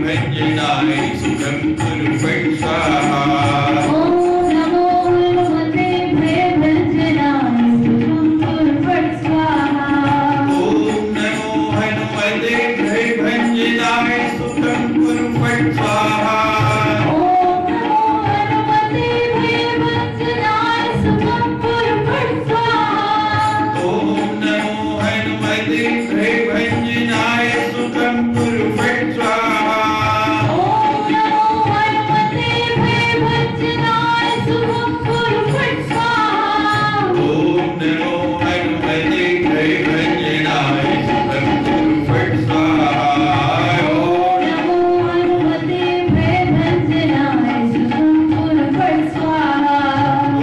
भंजनाय सुखं कुरु फट् स्वाहा। ओम नमो हनुमते भयभंजनाय सुखं कुरु फट् स्वाहा। ओम नमो हनुमते भयभंजनाय सुखं कुरु फट् स्वाहा। ओम नमो हनुमते भयभंजनाय सुखं कुरु फट् स्वाहा। ओम नमो हनुमते भयभंजनाय सुखं कुरु फट् स्वाहा। ओम नमो हनुमते भयभंजनाय सुखं कुरु फट् स्वाहा। ओम नमो हनुमते भयभंजनाय सुखं कुरु फट् स्वाहा।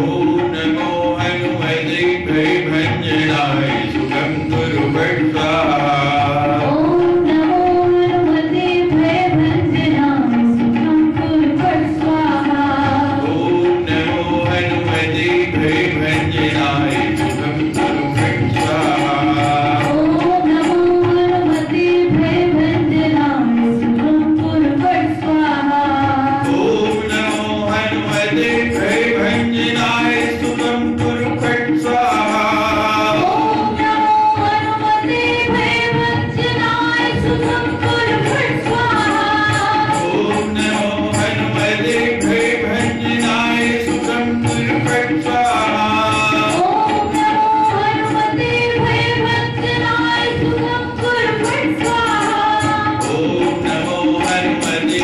ओम नमो हनुमते भयभंजनाय सुखं कुरु फट् स्वाहा। ओम नमो हनुमते भयभंजनाय सुखं कुरु फट् स्वाहा। ओम नमो हनुमते भयभंजनाय सुखं कुरु फट् स्वाहा। ओम नमो हनुमते भयभंजनाय सुखं कुरु फट् स्वाहा। ओम नमो हनुमते भयभंजनाय सुखं कुरु फट् स्वाहा। ओम नमो हनुमते भयभंजनाय सुखं कुरु फट् स्वाहा। ओम नमो हनुमते भयभंजनाय सुखं कुरु फट् स्वाहा। ओम नमो हनुमते भयभंजनाय सुखं कुरु फट् स्वाहा। ओम नमो हनुमते भयभंजनाय सुखं कुरु फट् स्वाहा। ओम नमो हनुमते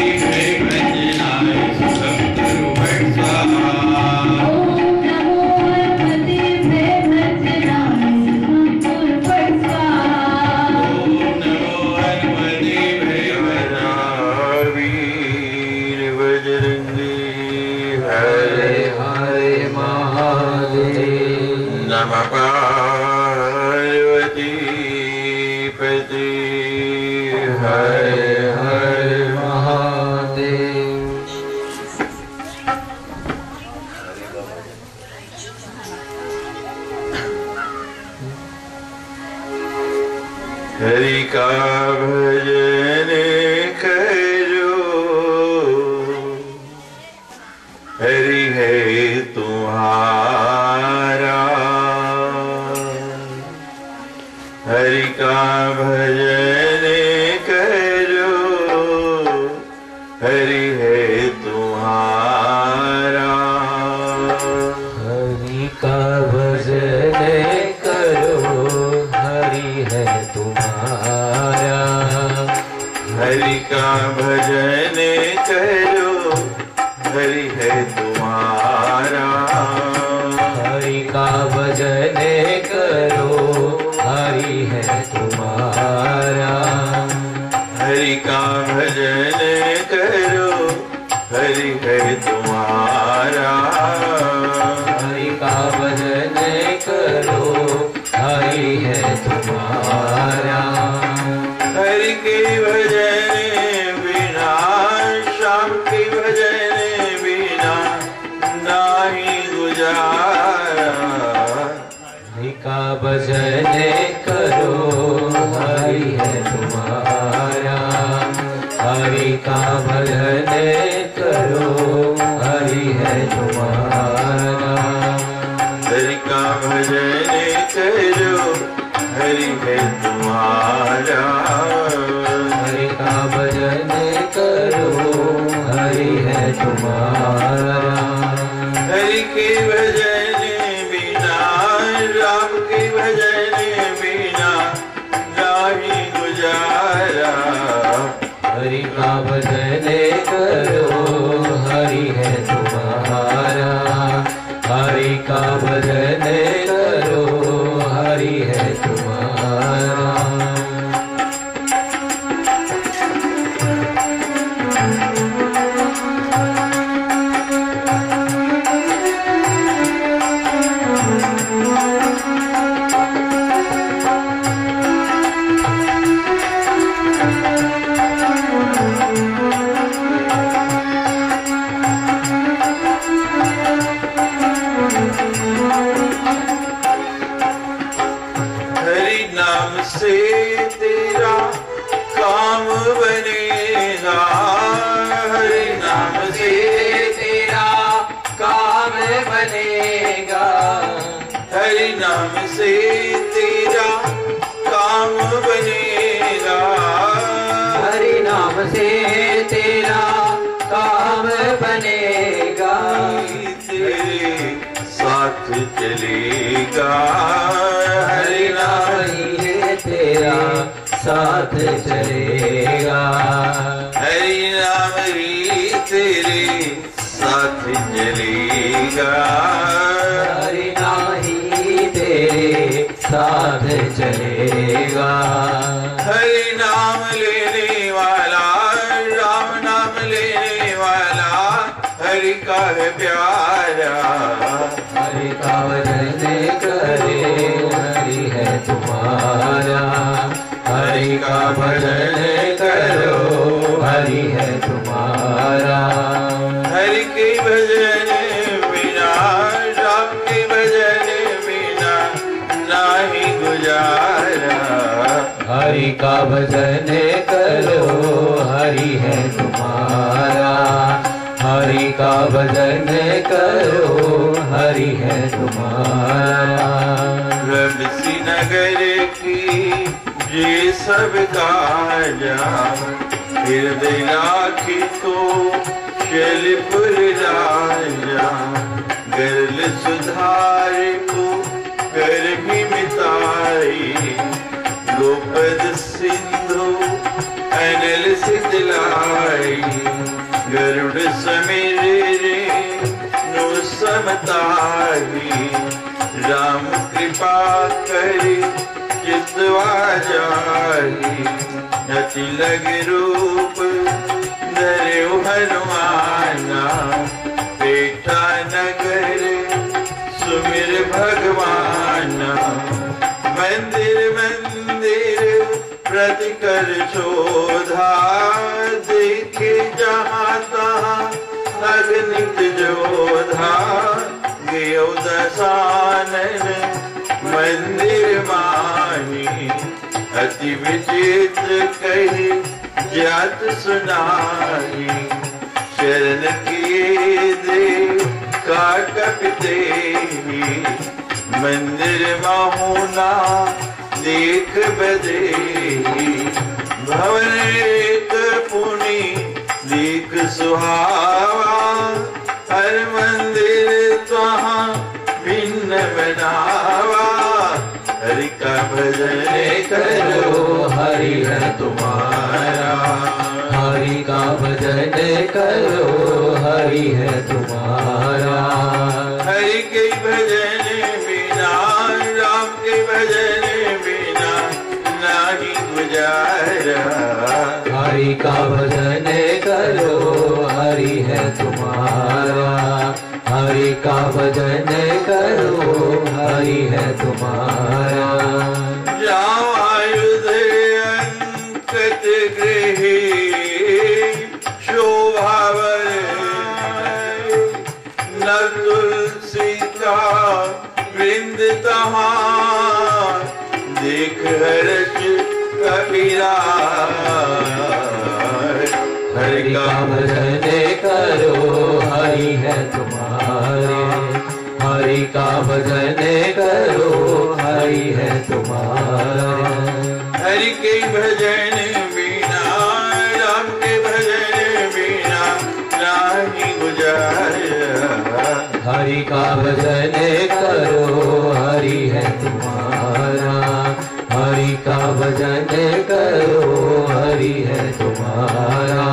भयभंजनाय सुखं कुरु फट् स्वाहा। ओम नमो हनुमते भयभंजनाय सुखं कुरु फट् स्वाहा। ओम नमो हनुमते भयभंजनाय वीर बजरंगी हरे हरे महादेव। नमः पार्वती पते हरे हरे महादेव। हरि का भजन करो, हरि है तुम्हारा। हरि का भजन करो, हरि है तुम्हारा। हरि का भजन करो, हरि है तुम्हारा। हरि का भजन करो, हरि है तुम्हारा। हरि का भजन करो, हरि है तुम्हारा। हरि का भजन करो, हरि है तुम्हारा। हरि का भजन करो, हरि है तुम्हारा। हरि के भजन बिना, श्याम के भजन बिना नाही गुजारा। हरि का भजन करो, हरि है तुम्हारा। हरि का भजन करो, हरि है तुम्हारा। हरि का भजन करो, हरि है तुम्हारा। हरि का भजन करो, हरि है तुम्हारा। हरि के भजन बिना, राम के भजन बिना नाही गुजारा। हरि का भजन करो, हरि है तुम्हारा। हरि का भजन करो, हरि है तुम्हारा। नाम से तेरा काम बनेगा। बनेगा। हरि नाम से तेरा काम बनेगा। हरि नाम से तेरा काम बनेगा। तेरे साथ चलेगा। हरि नाम ही तेरा साथ चलेगा। हरि नाम ही तेरे साथ चलेगा। हरि नाम ही तेरे साथ चलेगा। हरि नाम लेने वाला, राम नाम लेने वाला, हरि का है प्यारा। हरि का भजन करे हरि है तुम्हारा। हरि का भजन करो हरि है तुम्हारा। हरि के भजन बिना, राम के भजन बिना नाही गुजारा। हरि का भजन करो हरि है तुम्हारा। हरि का भजन करो हरि है तुम्हारा। रबसी नगर की ये सब काजा, हृदय राखी तो शैलपुर राजा। गर्ल सुधार को कर भी मिताई, लोपद सिंधु अनल सितलाई। गरुड़ समेरे नो समताई, राम कृपा करी चितवा जाई। नति लग रूप धर्यो हनुमाना, बेटा नगर सुमिर भगवाना। मंदिर मंदिर प्रति कर शोधा, देखे जहाँ तहाँ अगणित जोधा। गयो दशानन मंदिर माही, अति विचित्र कही जात सुनाई। शरण किए दे का कपते, मंदिर माहुना देख बदे। भवन एक पुनि देख सुहावा, हर मंदिर तहाँ भिन्न बनावा। हरि का भजन करो हरि है तुम्हारा। हरि का भजन करो हरि है तुम्हारा। हरि के भजन बिना, राम के भजन बिना नाही गुजारा। हरि का भजन करो हरि है तुम्हारा। हरि का भजन करो हरि है तुम्हारा। राम आयुध अंकत गृहे, शोभावर नव तुलसी का वृंद तहाँ। देख हर्ष कबीरा, हरि हरि का का भजन करो हरि है तुम्हारे। हरि का भजन करो हरि है तुम्हारा। हरि के भजन बिना, राम के भजन बिना नाही गुजारा। हरि का भजन करो हरि है तुम्हारा। हरि का भजन करो हरि है तुम्हारा।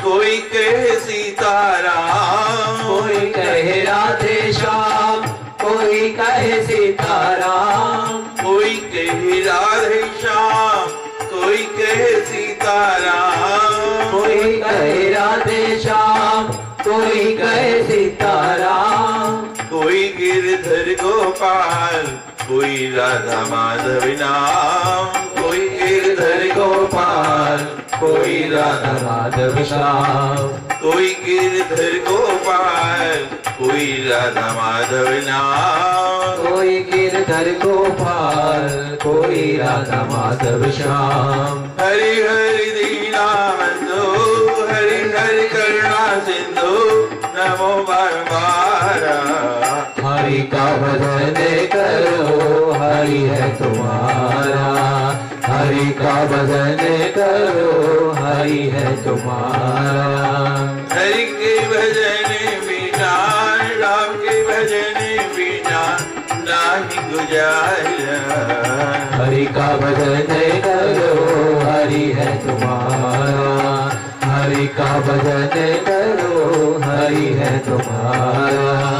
कोई कहे सीताराम, कोई कहे राधे श्याम, कोई कहे सीताराम। कोई कहे राधे श्याम, कोई कहे सीताराम। कोई कहे राधे श्याम, कोई कहे सीताराम। कोई गिरधर गोपाल, कोई राधा माधव नाम। कोई गिरधर गोपाल, कोई राधा माधव श्याम। कोई गिरधर गोपाल, कोई राधा माधव नाम। कोई गिरधर गोपाल, कोई राधा माधव श्याम। हरि हरि दीना बंधु, हरि हरि करुणा सिंधु, नमो बारंबारा। हरि का भजन करो, हरि है तुम्हारा। हरि का भजन करो, हरि है तुम्हारा। हरि के भजन बिना, राम के भजन बिना नाही गुजारा। हरि का भजन करो, हरि है तुम्हारा। हरि का भजन करो, हरि है तुम्हारा।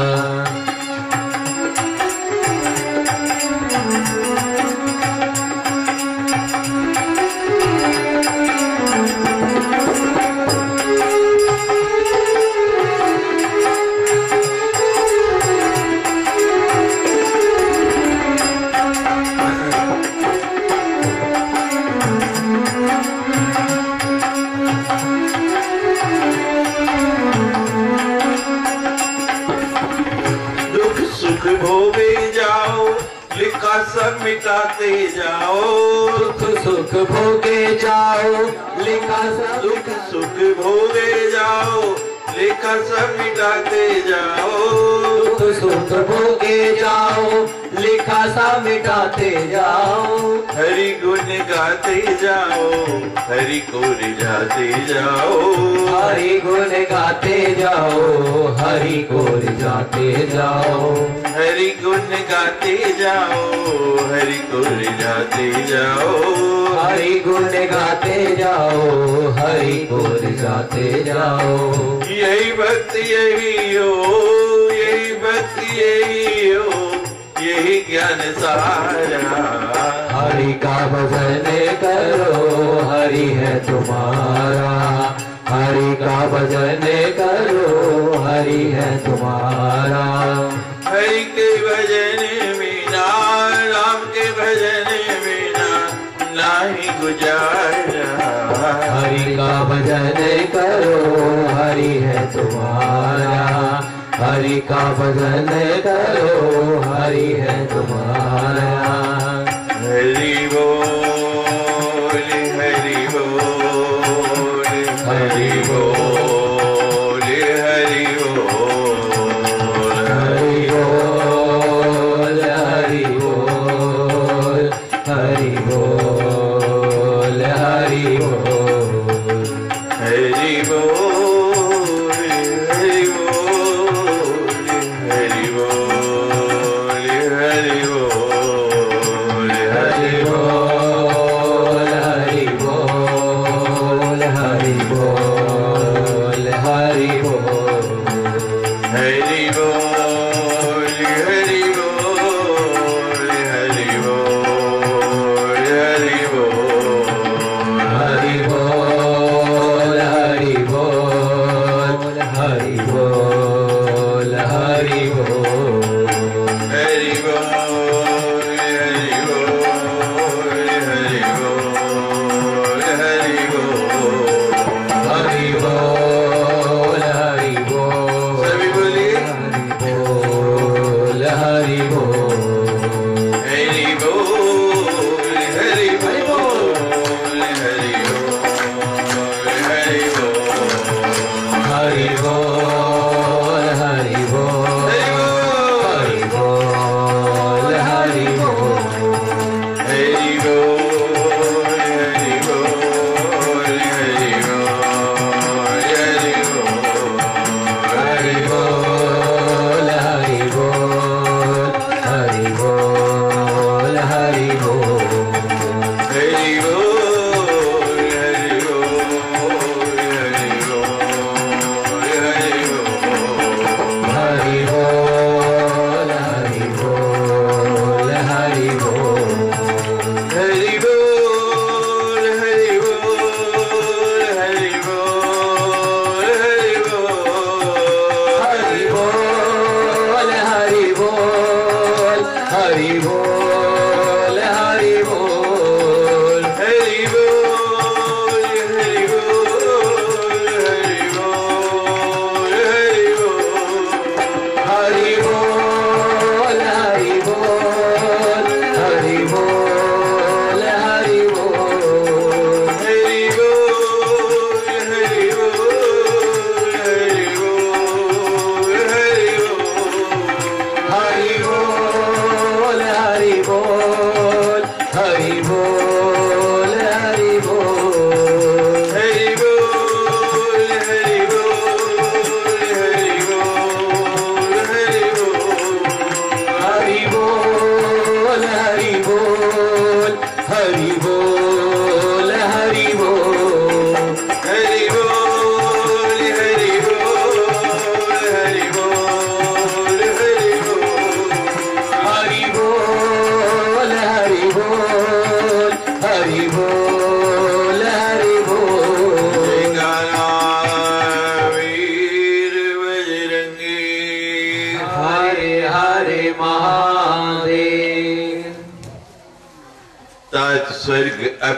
भोगे जाओ, लिखा सब मिटाते जाओ। दुख सुख भोगे जाओ, लिखा सब दुख सुख भोगे जाओ, लिखा सब मिटाते जाओ। दुख सुख भोगे जाओ, लिखा सब मिटाते जाओ। हरि गुण गाते जाओ, हरि को रिझाते जाओ। हरि गुण गाते जाओ, हरि को रिझाते जाओ। हरि गुण गाते जाओ, हरि को रिझाते जाओ। हरि गुण गाते जाओ, हरि को रिझाते जाओ। यही भक्ति यही हो, यही भक्ति यही हो, यही ज्ञान सारा। हरि का भजन करो, हरि है तुम्हारा। हरि का भजन करो, हरि है तुम्हारा। हरि के भजन बिना, राम के भजन बिना नाही गुजारा। हरि का भजन करो, हरि है तुम्हारा। हरि का भजन करो, हरि है तुम्हारा। हरि बोल, हरि बोल, हरि बोल, हरि बोल, हरि बोल, हरि बोल, हरि बोल, हरि बोल। हरि बोल, हरि बोल, हरि बोल, हरि बोल, हरि बोल, हरि बोल, हरि बोल,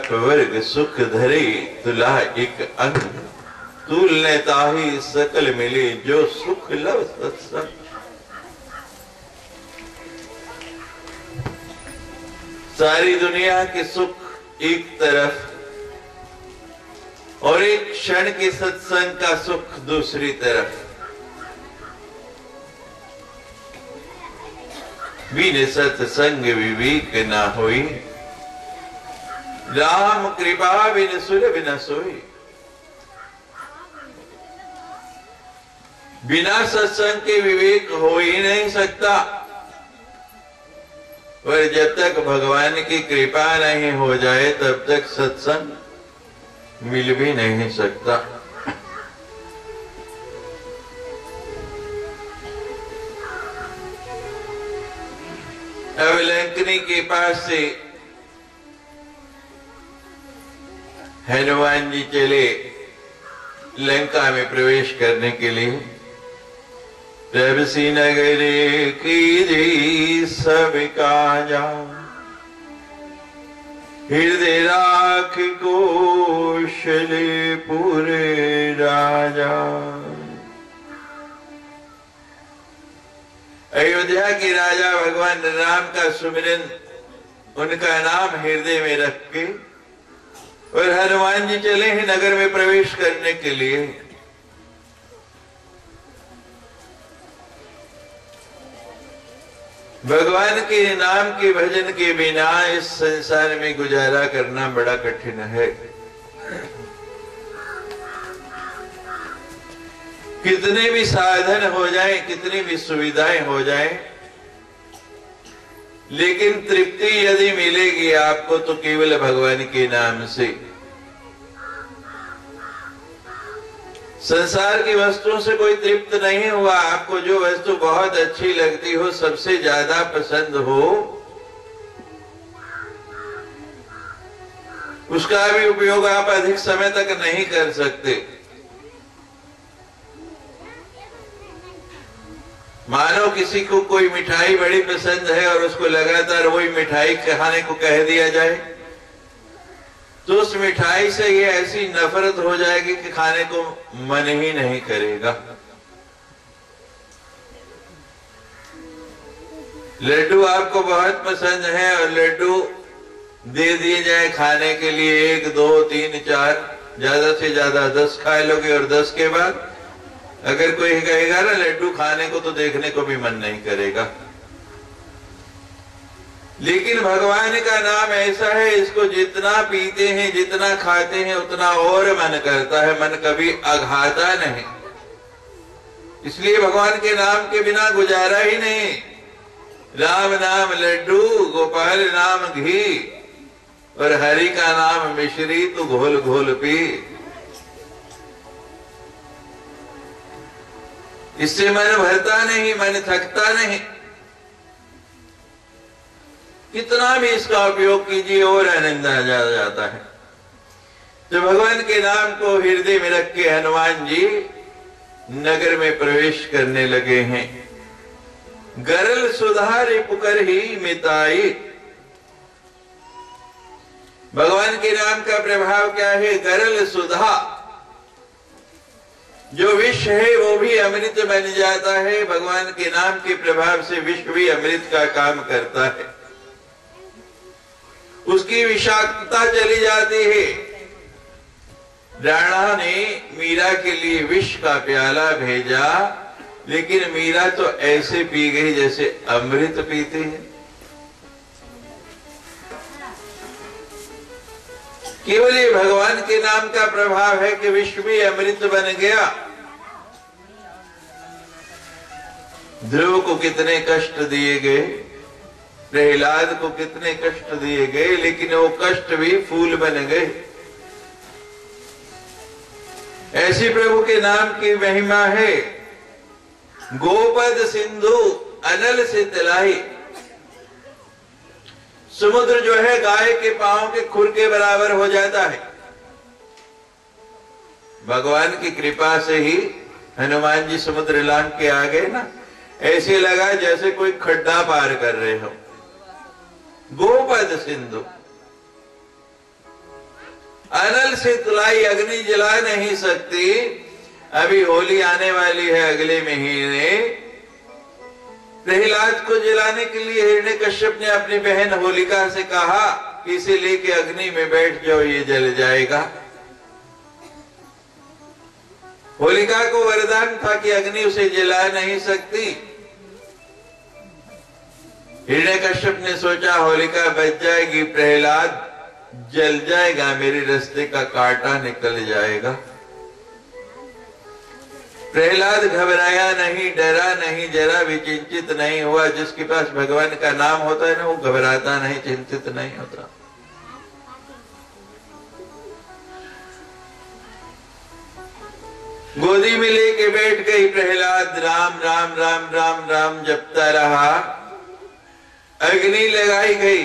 नप वर्ग सुख धरे तुला एक अंग, तूल ने ताही सकल मिले जो सुख लव सत्संग। सारी दुनिया के सुख एक तरफ और एक क्षण के सत्संग का सुख दूसरी तरफ। बिन सत्संग विवेक ना होई, राम कृपा बिन सुलभ न सोई। बिना सत्संग के विवेक हो ही नहीं सकता, और जब तक भगवान की कृपा नहीं हो जाए तब तक सत्संग मिल भी नहीं सकता। अब लंकनी के पास से हनुमान जी चले लंका में प्रवेश करने के लिए। तब सी नगरे की सब काजा, हृदय राख कौशले पूरे राजा। अयोध्या के राजा भगवान राम का सुमिरन, उनका नाम हृदय में रख के, और हनुमान जी चले हैं नगर में प्रवेश करने के लिए। भगवान के नाम के भजन के बिना इस संसार में गुजारा करना बड़ा कठिन है। कितने भी साधन हो जाएं, कितनी भी सुविधाएं हो जाएं, लेकिन तृप्ति यदि मिलेगी आपको तो केवल भगवान के नाम से। संसार की वस्तुओं से कोई तृप्त नहीं हुआ। आपको जो वस्तु बहुत अच्छी लगती हो, सबसे ज्यादा पसंद हो, उसका भी उपयोग आप अधिक समय तक नहीं कर सकते। मानो किसी को कोई मिठाई बड़ी पसंद है और उसको लगातार वही मिठाई खाने को कह दिया जाए, तो उस मिठाई से ये ऐसी नफरत हो जाएगी कि खाने को मन ही नहीं करेगा। लड्डू आपको बहुत पसंद है और लड्डू दे दिए जाए खाने के लिए 1, 2, 3, 4, ज्यादा से ज्यादा 10 खा लोगे, और 10 के बाद अगर कोई कहेगा ना लड्डू खाने को, तो देखने को भी मन नहीं करेगा। लेकिन भगवान का नाम ऐसा है, इसको जितना पीते हैं, जितना खाते हैं, उतना और मन करता है, मन कभी अघाता नहीं। इसलिए भगवान के नाम के बिना गुजारा ही नहीं। राम नाम लड्डू, गोपाल नाम घी, और हरि का नाम मिश्री, तू घोल घोल पी। इससे मन भरता नहीं, मन थकता नहीं। कितना भी इसका उपयोग कीजिए और आनंद आ जाता है। तो भगवान के नाम को हृदय में रख के हनुमान जी नगर में प्रवेश करने लगे हैं। गरल सुधारे पुकर ही मिताई। भगवान के नाम का प्रभाव क्या है? गरल सुधा, जो विष है वो भी अमृत बन जाता है। भगवान के नाम के प्रभाव से विष भी अमृत का काम करता है। उसकी विषाक्तता चली जाती है। राणा ने मीरा के लिए विष का प्याला भेजा, लेकिन मीरा तो ऐसे पी गई जैसे अमृत पीते हैं। केवल ये भगवान के नाम का प्रभाव है कि विश्व भी अमृत बन गया। ध्रुव को कितने कष्ट दिए गए, प्रहलाद को कितने कष्ट दिए गए, लेकिन वो कष्ट भी फूल बन गए। ऐसी प्रभु के नाम की महिमा है। गोपद सिंधु अनल से तिलाई। समुद्र जो है गाय के पांव के खुर के बराबर हो जाता है। भगवान की कृपा से ही हनुमान जी समुद्र लांघ के आ गए ना, ऐसे लगा जैसे कोई खड्डा पार कर रहे हो। गोपद सिंधु, अनल से तुलाई अग्नि जला नहीं सकती। अभी होली आने वाली है अगले महीने। प्रहलाद को जलाने के लिए हिरण्यकश्यप ने अपनी बहन होलिका से कहा, इसे लेके अग्नि में बैठ जाओ, ये जल जाएगा। होलिका को वरदान था कि अग्नि उसे जला नहीं सकती। हिरण्यकश्यप ने सोचा होलिका बच जाएगी, प्रहलाद जल जाएगा, मेरे रास्ते का कांटा निकल जाएगा। प्रहलाद घबराया नहीं, डरा नहीं, जरा भी चिंतित नहीं हुआ। जिसके पास भगवान का नाम होता है ना, वो घबराता नहीं, चिंतित नहीं होता। गोदी में लेके बैठ गई प्रहलाद, राम राम राम राम राम जपता रहा। अग्नि लगाई गई,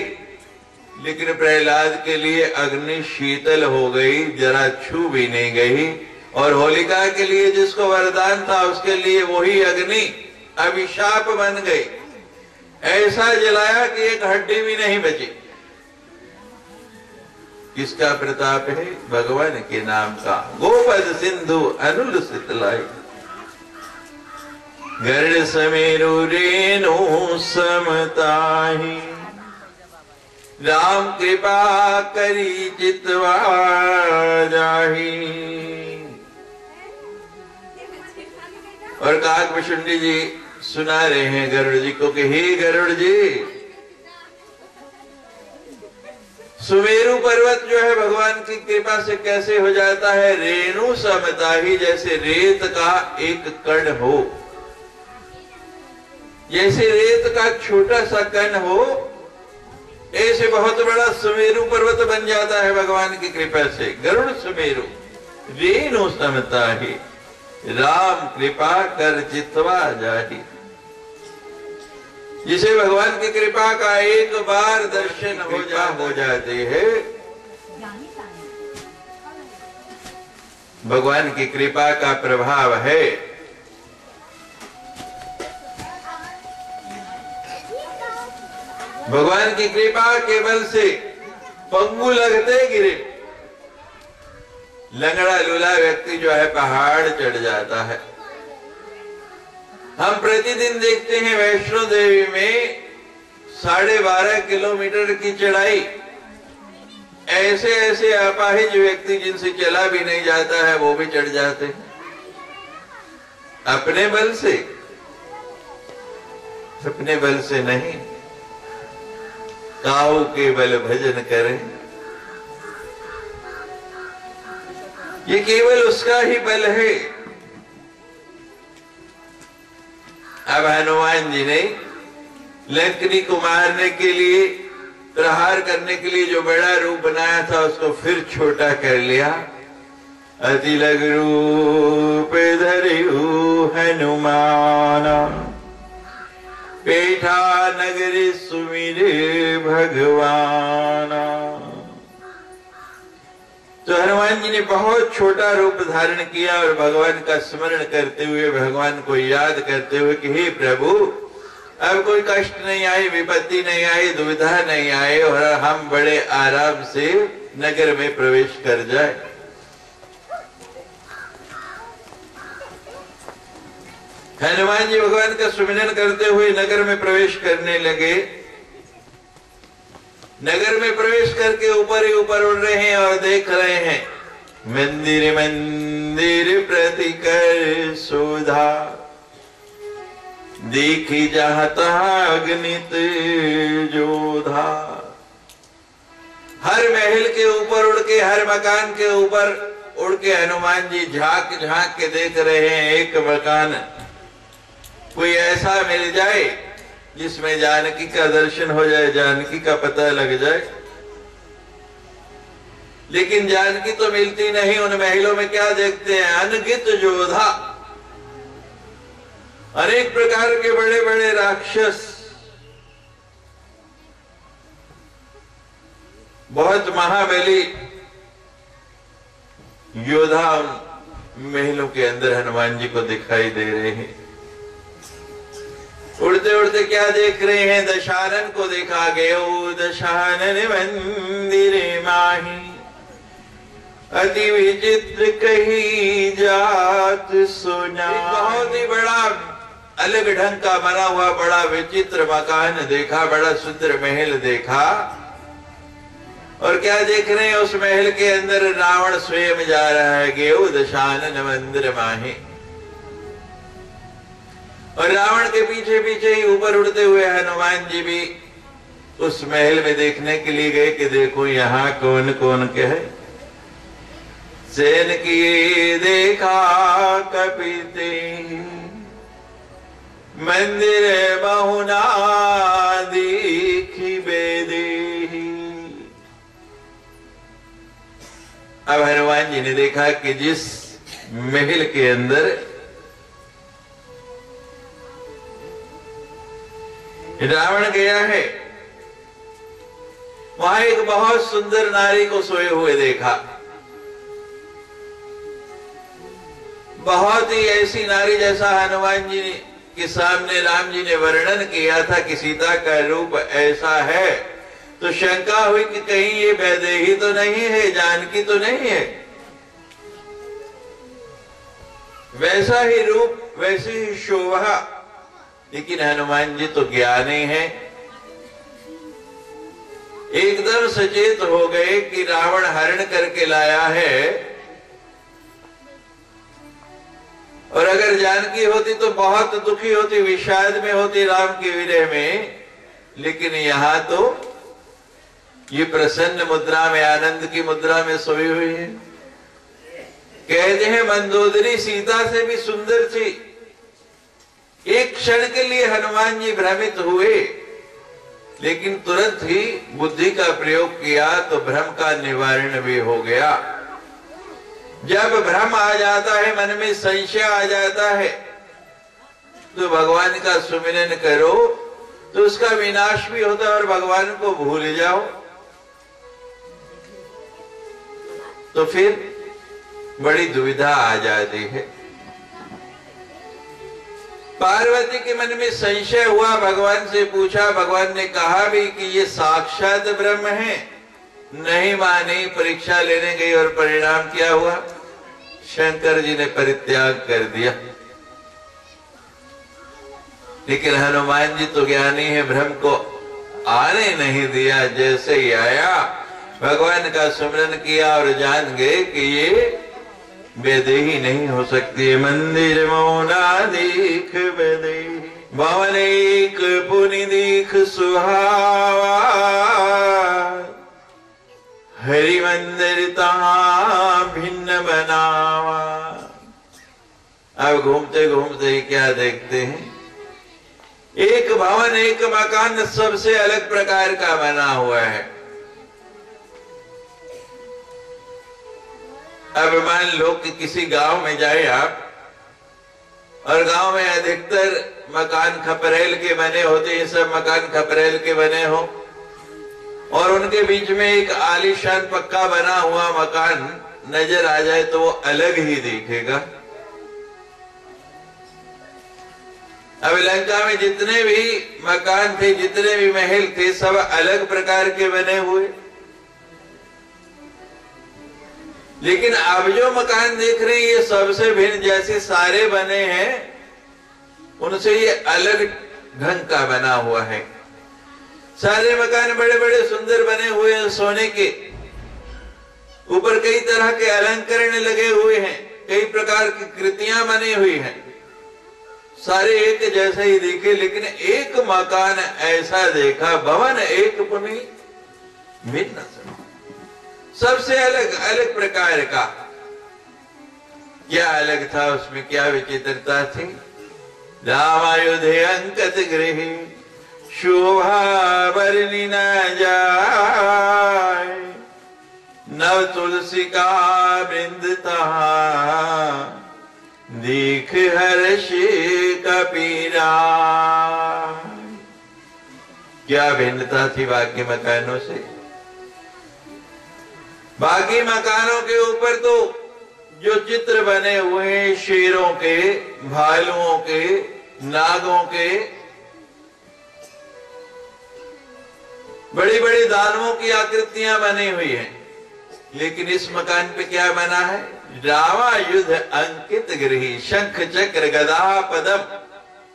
लेकिन प्रहलाद के लिए अग्नि शीतल हो गई, जरा छू भी नहीं गई। और होलिका के लिए जिसको वरदान था, उसके लिए वही अग्नि अभिशाप बन गई। ऐसा जलाया कि एक हड्डी भी नहीं बची। किसका प्रताप है? भगवान के नाम का। गोपद सिंधु अनुल सितलाई, गरुड़ समेरु रेणु समताही, राम कृपा करी चितवा जाही। और काकभूषुंडी जी सुना रहे हैं गरुड़ जी को कि हे गरुड़ जी, सुमेरु पर्वत जो है भगवान की कृपा से कैसे हो जाता है? रेणु समताही, जैसे रेत का एक कण हो, जैसे रेत का छोटा सा कण हो, ऐसे बहुत बड़ा सुमेरु पर्वत बन जाता है भगवान की कृपा से। गरुड़ सुमेरु रेणु समताही, राम कृपा कर चितवा जाही। जिसे भगवान की कृपा का एक बार दर्शन हो जाते हैं, भगवान की कृपा का प्रभाव है। भगवान की कृपा के बल से पंगु लगते गिरे। लंगड़ा लूला व्यक्ति जो है पहाड़ चढ़ जाता है। हम प्रतिदिन देखते हैं वैष्णो देवी में 12.5 किलोमीटर की चढ़ाई। ऐसे ऐसे अपाहिज व्यक्ति जिनसे चला भी नहीं जाता है, वो भी चढ़ जाते हैं अपने बल से, अपने बल से नहीं। काऊ के बल भजन करें, ये केवल उसका ही बल है। अब हनुमान जी ने लंकनी को मारने के लिए, प्रहार करने के लिए जो बड़ा रूप बनाया था, उसको फिर छोटा कर लिया। अति लघु रूप धरियु हनुमाना, पेठा नगरी सुमिरे भगवाना। तो हनुमान जी ने बहुत छोटा रूप धारण किया और भगवान का स्मरण करते हुए, भगवान को याद करते हुए कि हे प्रभु, अब कोई कष्ट नहीं आई, विपत्ति नहीं आई, दुविधा नहीं आई और हम बड़े आराम से नगर में प्रवेश कर जाए। हनुमान जी भगवान का सुमिरन करते हुए नगर में प्रवेश करने लगे। नगर में प्रवेश करके ऊपर ही ऊपर उड़ रहे हैं और देख रहे हैं मंदिर मंदिर प्रतिकर शोधा, देखी जहां तहां अग्नित जोधा। हर महल के ऊपर उड़ के, हर मकान के ऊपर उड़ के हनुमान जी झांक झांक के देख रहे हैं। एक मकान कोई ऐसा मिल जाए जिसमें जानकी का दर्शन हो जाए, जानकी का पता लग जाए। लेकिन जानकी तो मिलती नहीं। उन महलों में क्या देखते हैं? अनगित जोधा, अनेक प्रकार के बड़े बड़े राक्षस, बहुत महाबली योद्धा महलों के अंदर हनुमान जी को दिखाई दे रहे हैं। उड़ते उड़ते क्या देख रहे हैं? दशानन को देखा गयो, दशानन मंदिर माही, अति विचित्र कही जात सुना। बहुत ही बड़ा अलग ढंग का बना हुआ बड़ा विचित्र मकान देखा, बड़ा सुंदर महल देखा। और क्या देख रहे हैं, उस महल के अंदर रावण स्वयं जा रहा है, गेऊ दशानन मंदिर माहे। और रावण के पीछे पीछे ही ऊपर उड़ते हुए हनुमान जी भी उस महल में देखने के लिए गए कि देखो यहाँ कौन कौन के है। सेन की देखा कपिते मंदिर बहुना दीखी बेदी। अब हनुमान जी ने देखा कि जिस महल के अंदर रावण गया है वहां एक बहुत सुंदर नारी को सोए हुए देखा। बहुत ही ऐसी नारी जैसा हनुमान जी के सामने राम जी ने वर्णन किया था कि सीता का रूप ऐसा है, तो शंका हुई कि कहीं ये वैदेही तो नहीं है, जानकी तो नहीं है। वैसा ही रूप, वैसी ही शोभा, लेकिन हनुमान जी तो ज्ञानी हैं। एकदम सचेत हो गए कि रावण हरण करके लाया है, और अगर जानकी होती तो बहुत दुखी होती, विषाद में होती राम के विरह में। लेकिन यहां तो ये प्रसन्न मुद्रा में, आनंद की मुद्रा में सोई हुई है। कहते हैं मंदोदरी सीता से भी सुंदर थी। एक क्षण के लिए हनुमान जी भ्रमित हुए, लेकिन तुरंत ही बुद्धि का प्रयोग किया तो भ्रम का निवारण भी हो गया। जब भ्रम आ जाता है, मन में संशय आ जाता है, तो भगवान का सुमिरन करो तो उसका विनाश भी होता है और भगवान को भूल जाओ तो फिर बड़ी दुविधा आ जाती है। पार्वती के मन में संशय हुआ, भगवान से पूछा, भगवान ने कहा भी कि ये साक्षात ब्रह्म है। नहीं मानी, परीक्षा लेने गई और परिणाम क्या हुआ, शंकर जी ने परित्याग कर दिया। लेकिन हनुमान जी तो ज्ञानी है, भ्रम को आने नहीं दिया। जैसे ही आया भगवान का सुमिरन किया और जान गए कि ये वैदेही नहीं हो सकती। मंदिर मौना दीख वैदेही, भवन एक पुनि दीख सुहावा, हरि मंदिर तहां भिन्न बनावा। अब घूमते घूमते ही क्या देखते हैं, एक भवन, एक मकान सबसे अलग प्रकार का बना हुआ है। अब मान लो कि किसी गांव में जाए आप, और गांव में अधिकतर मकान खपरेल के बने होते हैं, सब मकान खपरेल के बने हो, और उनके बीच में एक आलीशान पक्का बना हुआ मकान नजर आ जाए तो वो अलग ही दिखेगा। अब लंका में जितने भी मकान थे, जितने भी महल थे, सब अलग प्रकार के बने हुए। लेकिन अब जो मकान देख रहे हैं ये सबसे भिन्न, जैसे सारे बने हैं उनसे ये अलग ढंग का बना हुआ है। सारे मकान बड़े बड़े सुंदर बने हुए हैं, सोने के ऊपर कई तरह के अलंकरण लगे हुए हैं, कई प्रकार की कृतियां बनी हुई हैं। सारे एक जैसे ही दिखे, लेकिन एक मकान ऐसा देखा, भवन एक पुनि भिन्न, सबसे अलग अलग प्रकार का। क्या अलग था उसमें, क्या विचित्रता थी। रामायुधे अंकत गृह शोभा वर्णि न जाए, नव तुलसी का वृंद तहां दीख हर्ष कपीरा। क्या भिन्नता थी बाकी मकानों से। बाकी मकानों के ऊपर तो जो चित्र बने हुए हैं, शेरों के, भालुओं के, नागों के, बड़ी बड़ी दानवों की आकृतियां बनी हुई हैं। लेकिन इस मकान पे क्या बना है? रामायुध अंकित गृही, शंख चक्र गदा पदम।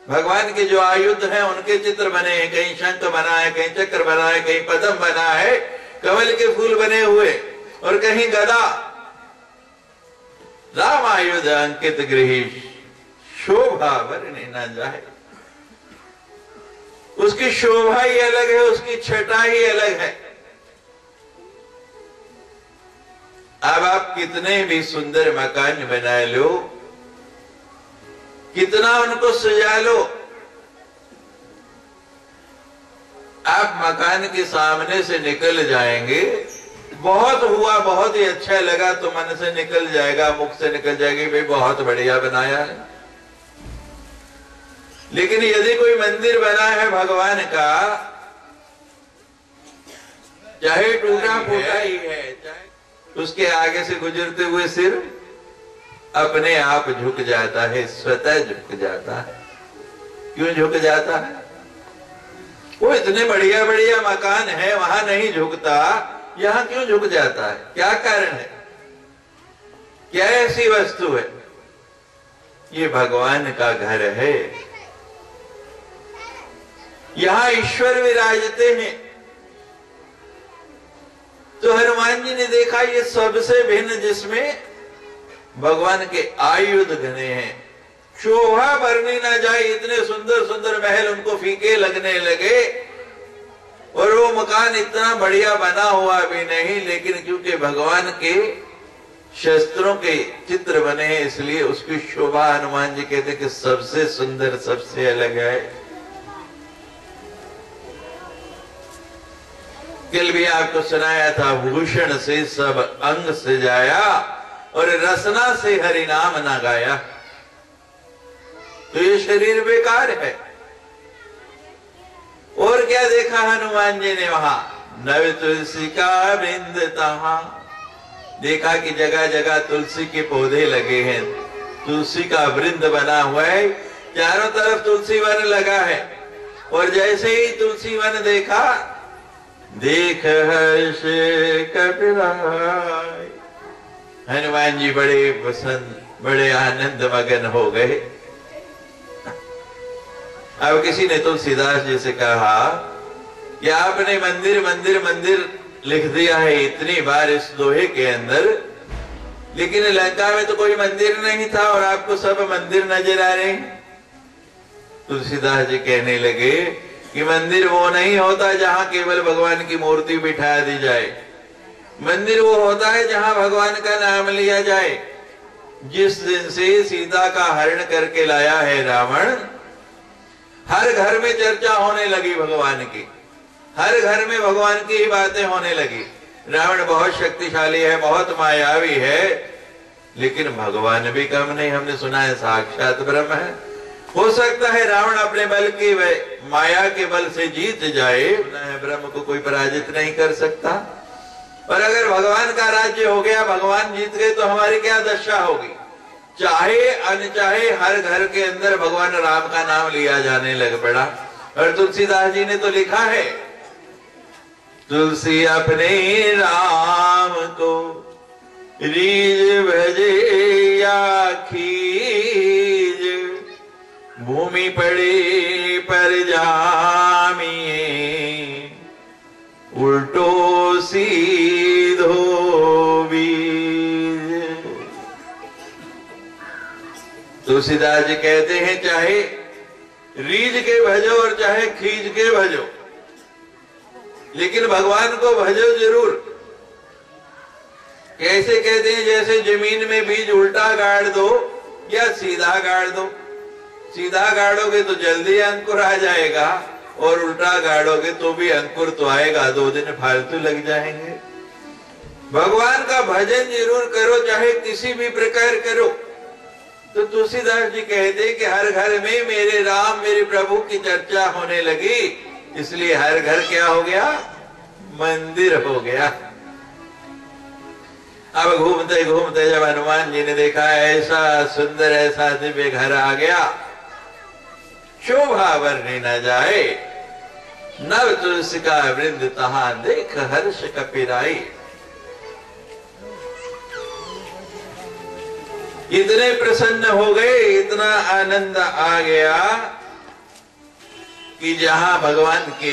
भगवान के जो आयुध हैं उनके चित्र बने हैं, कहीं शंख बना है, कहीं चक्र बना है, कहीं पदम बना है, कमल के फूल बने हुए, और कहीं गदा। रामायुध अंकित गृही, शोभा वर्णि न जाए। उसकी शोभा ही अलग है, उसकी छटा ही अलग है। अब आप कितने भी सुंदर मकान बना लो, कितना उनको सजा लो, आप मकान के सामने से निकल जाएंगे, बहुत हुआ, बहुत ही अच्छा लगा तो मन से निकल जाएगा, मुख से निकल जाएगी, भाई बहुत बढ़िया बनाया है। लेकिन यदि कोई मंदिर बना है भगवान का, चाहे टूटा फूटा ही है, चाहे उसके आगे से गुजरते हुए सिर अपने आप झुक जाता है, स्वतः झुक जाता है। क्यों झुक जाता है? वो इतने बढ़िया बढ़िया मकान है, वहां नहीं झुकता, यहां क्यों झुक जाता है? क्या कारण है? क्या ऐसी वस्तु है? ये भगवान का घर है, यहां ईश्वर विराजते हैं। तो हनुमान जी ने देखा ये सबसे भिन्न, जिसमें भगवान के आयुध घने हैं, शोभा वर्णि ना जाए। इतने सुंदर सुंदर महल उनको फीके लगने लगे, और वो मकान इतना बढ़िया बना हुआ भी नहीं, लेकिन क्योंकि भगवान के शस्त्रों के चित्र बने हैं, इसलिए उसकी शोभा हनुमान जी कहते कि सबसे सुंदर, सबसे अलग है। कल भी आपको सुनाया था, भूषण से सब अंग सजाया और रसना से हरि नाम ना गाया। तो ये शरीर बेकार है। और क्या देखा हनुमान जी ने वहां? नव तुलसी का वृंद तहां, देखा कि जगह जगह तुलसी के पौधे लगे हैं, तुलसी का वृंद बना हुआ है, चारों तरफ तुलसी वन लगा है। और जैसे ही तुलसी वन देखा, देख हर्ष कपिराय, हनुमान जी बड़े पसंद, बड़े आनंद मगन हो गए। अब किसी ने तुलसीदास जी से कहा कि आपने मंदिर मंदिर मंदिर लिख दिया है इतनी बार इस दोहे के अंदर, लेकिन लंका में तो कोई मंदिर नहीं था और आपको सब मंदिर नजर आ रहे हैं। तुलसीदास जी कहने लगे कि मंदिर वो नहीं होता जहां केवल भगवान की मूर्ति बिठा दी जाए, मंदिर वो होता है जहां भगवान का नाम लिया जाए। जिस दिन से सीता का हरण करके लाया है रावण, हर घर में चर्चा होने लगी भगवान की, हर घर में भगवान की ही बातें होने लगी। रावण बहुत शक्तिशाली है, बहुत मायावी है, लेकिन भगवान भी कम नहीं। हमने सुना है साक्षात ब्रह्म है। हो सकता है रावण अपने बल की माया के बल से जीत जाए, ब्रह्म को कोई पराजित नहीं कर सकता। और अगर भगवान का राज्य हो गया, भगवान जीत गए, तो हमारी क्या दशा होगी? चाहे अनचाहे हर घर के अंदर भगवान राम का नाम लिया जाने लग पड़ा। और तुलसीदास जी ने तो लिखा है, तुलसी अपने राम को रीज भजे या खीज, भूमि पड़े पर जामिए, उल्टो सीधो बीज। तुलसीदास जी कहते हैं, चाहे रीझ के भजो और चाहे खींच के भजो, लेकिन भगवान को भजो जरूर। कैसे कहते हैं? जैसे जमीन में बीज उल्टा गाड़ दो या सीधा गाड़ दो। सीधा गाड़ोगे तो जल्दी अंकुर आ जाएगा, और उल्टा गाड़ोगे तो भी अंकुर तो आएगा, 2 दिन फालतू लग जाएंगे। भगवान का भजन जरूर करो, चाहे किसी भी प्रकार करो। तो तुलसीदास जी कहते कि हर घर में मेरे राम, मेरे प्रभु की चर्चा होने लगी, इसलिए हर घर क्या हो गया? मंदिर हो गया। अब घूमते घूमते जब हनुमान जी ने देखा ऐसा सुंदर, ऐसा दिव्य घर आ गया, शोभा वर्णि न जाए, नव तुलसी का वृंद तहां, देख हर्ष कपिराई। इतने प्रसन्न हो गए, इतना आनंद आ गया कि जहां भगवान के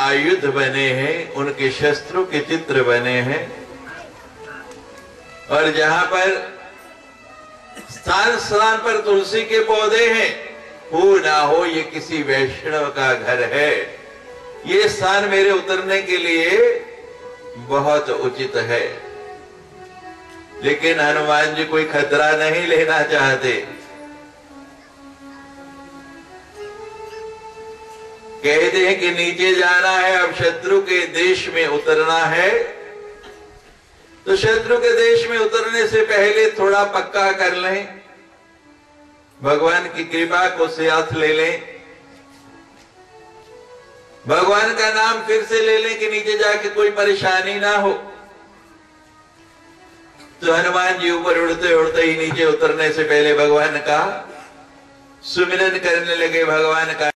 आयुध बने हैं, उनके शस्त्रों के चित्र बने हैं, और जहां पर स्थान स्थान पर तुलसी के पौधे हैं, हो ना हो ये किसी वैष्णव का घर है, ये स्थान मेरे उतरने के लिए बहुत उचित है। लेकिन हनुमान जी कोई खतरा नहीं लेना चाहते। कहते हैं कि नीचे जाना है, अब शत्रु के देश में उतरना है, तो शत्रु के देश में उतरने से पहले थोड़ा पक्का कर लें, भगवान की कृपा को साथ ले लें, भगवान का नाम फिर से ले लें कि नीचे जाके कोई परेशानी ना हो। तो हनुमान जी ऊपर उड़ते उड़ते ही नीचे उतरने से पहले भगवान का सुमिरन करने लगे, भगवान का